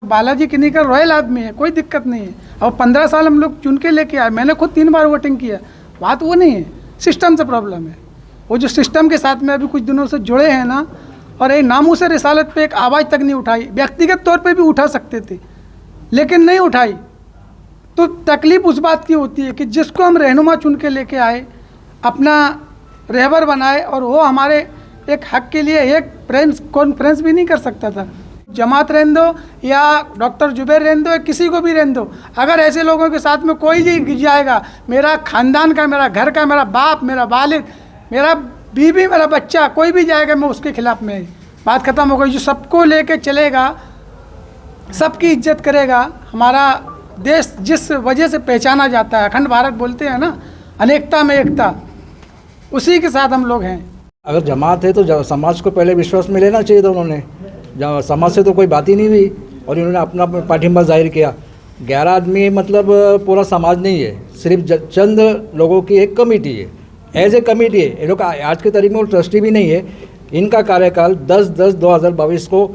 Balaji Kinikar royal आदमी है, कोई दिक्कत नहीं है। और 15 साल हम लोग चुन के लेके आए, मैंने खुद 3 बार वोटिंग किया। बात वो नहीं है, सिस्टम से प्रॉब्लम है। वो जो सिस्टम के साथ में अभी कुछ दिनों से जुड़े हैं ना, और ये नामों से रिसालत पे एक आवाज़ तक नहीं उठाई। व्यक्तिगत तौर पे भी उठा सकते थे लेकिन नहीं उठाई। तो तकलीफ़ उस बात की होती है कि जिसको हम रहनुमा चुन के लेके आए, अपना रहबर बनाए, और वो हमारे एक हक के लिए एक प्रेस कॉन्फ्रेंस भी नहीं कर सकता था। जमात रहने दो या डॉक्टर जुबैर रहने दो या किसी को भी रहने दो, अगर ऐसे लोगों के साथ में कोई भी जाएगा, मेरा ख़ानदान का, मेरा घर का, मेरा बाप, मेरा वालिद, मेरा बीवी, मेरा बच्चा, कोई भी जाएगा, मैं उसके खिलाफ़ में बात ख़त्म हो गई। जो सबको लेके चलेगा, सबकी इज्जत करेगा, हमारा देश जिस वजह से पहचाना जाता है, अखंड भारत बोलते हैं ना, अनेकता में एकता, उसी के साथ हम लोग हैं। अगर जमात है तो समाज को पहले विश्वास में लेना चाहिए था उन्होंने। समाज से तो कोई बात ही नहीं हुई और इन्होंने अपना पाठिंबा जाहिर किया। 11 आदमी मतलब पूरा समाज नहीं है, सिर्फ चंद लोगों की एक कमेटी है, एज ए कमेटी है। ये लोग आज के तारीख में ट्रस्टी भी नहीं है। इनका कार्यकाल 10/10/2022 को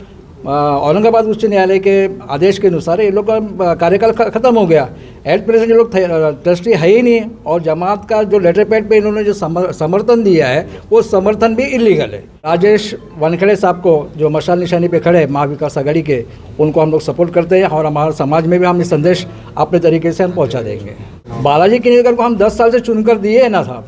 औरंगाबाद उच्च न्यायालय के आदेश के अनुसार ये लोग का कार्यकाल ख़त्म हो गया। एट प्रेजेंट ये लोग ट्रस्टी है ही नहीं। और जमात का जो लेटर पैड पे इन्होंने जो समर्थन दिया है, वो समर्थन भी इलीगल है। राजेश वानखेड़े साहब को जो मशाल निशानी पे खड़े हैं महाविकास आघाड़ी के, उनको हम लोग सपोर्ट करते हैं और हमारे समाज में भी हम ये संदेश अपने तरीके से हम पहुँचा देंगे। बालाजी किनीकर को हम 10 साल से चुनकर दिए है ना साहब,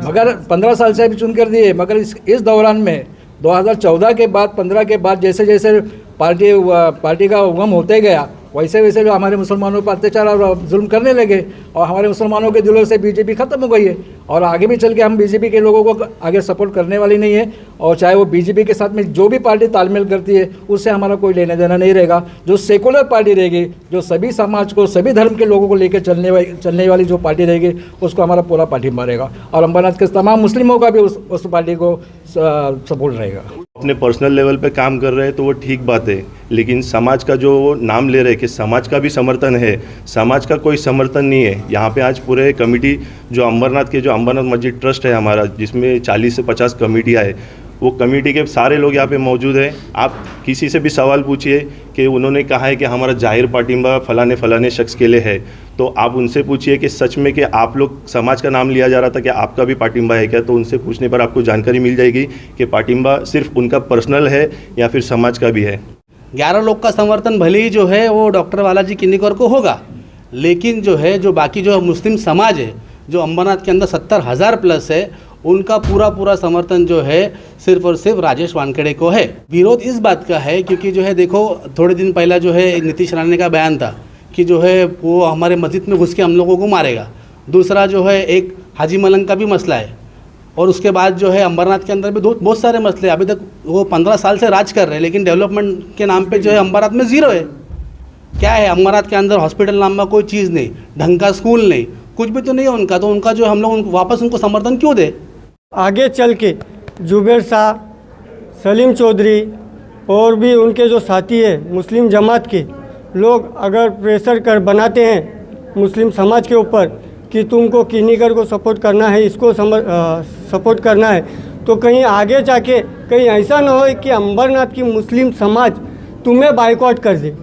मगर 15 साल से भी चुनकर दिए, मगर इस दौरान में 2014 के बाद 15 के बाद जैसे जैसे पार्टी का उगम होते गया, वैसे वैसे जो हमारे मुसलमानों पर अत्याचार और जुल्म करने लगे और हमारे मुसलमानों के दिलों से बीजेपी ख़त्म हो गई है। और आगे भी चल के हम बीजेपी के लोगों को आगे सपोर्ट करने वाली नहीं है। और चाहे वो बीजेपी के साथ में जो भी पार्टी तालमेल करती है, उससे हमारा कोई लेना देना नहीं रहेगा। जो सेकुलर पार्टी रहेगी, जो सभी समाज को, सभी धर्म के लोगों को लेकर चलने वाली जो पार्टी रहेगी, उसको हमारा पूरा पाठिंबा रहेगा। और अम्बरनाथ के तमाम मुस्लिमों का भी उस पार्टी को सपोर्ट रहेगा। अपने पर्सनल लेवल पे काम कर रहे हैं तो वो ठीक बात है, लेकिन समाज का जो नाम ले रहे हैं कि समाज का भी समर्थन है, समाज का कोई समर्थन नहीं है। यहाँ पे आज पूरे कमेटी जो अम्बरनाथ मस्जिद ट्रस्ट है हमारा, जिसमें 40 से 50 कमेटियाँ है, वो कमेटी के सारे लोग यहाँ पे मौजूद हैं। आप किसी से भी सवाल पूछिए कि उन्होंने कहा है कि हमारा जाहिर पाठिंबा फलाने शख्स के लिए है, तो आप उनसे पूछिए कि सच में कि आप लोग, समाज का नाम लिया जा रहा था कि आपका भी पाठिंबा है क्या, तो उनसे पूछने पर आपको जानकारी मिल जाएगी कि पाठिंबा सिर्फ उनका पर्सनल है या फिर समाज का भी है। 11 लोग का समर्थन भले ही जो है वो डॉक्टर बालाजी किनीकर को होगा, लेकिन जो है जो बाकी जो मुस्लिम समाज है, जो अम्बरनाथ के अंदर 70,000 प्लस है, उनका पूरा समर्थन जो है सिर्फ और सिर्फ राजेश वानखेड़े को है। विरोध इस बात का है क्योंकि जो है देखो, थोड़े दिन पहला जो है नीतीश राणे का बयान था कि जो है वो हमारे मस्जिद में घुस के हम लोगों को मारेगा। दूसरा जो है एक हाजी मलंग का भी मसला है। और उसके बाद जो है अम्बरनाथ के अंदर भी बहुत सारे मसले। अभी तक वो 15 साल से राज कर रहे हैं, लेकिन डेवलपमेंट के नाम पे जो है अम्बरनाथ में ज़ीरो है। क्या है, अम्बरनाथ के अंदर हॉस्पिटल नाम का कोई चीज़ नहीं, ढंग का स्कूल नहीं, कुछ भी तो नहीं है उनका। तो उनका जो हम लोग वापस उनको समर्थन क्यों दे। आगे चल के जुबैर साहब, सलीम चौधरी और भी उनके जो साथी है मुस्लिम जमात के लोग अगर प्रेशर कर बनाते हैं मुस्लिम समाज के ऊपर कि तुमको किनीकर को सपोर्ट करना है, इसको सपोर्ट करना है, तो कहीं आगे जाके कहीं ऐसा ना हो कि अम्बरनाथ की मुस्लिम समाज तुम्हें बाइकआउट कर दे।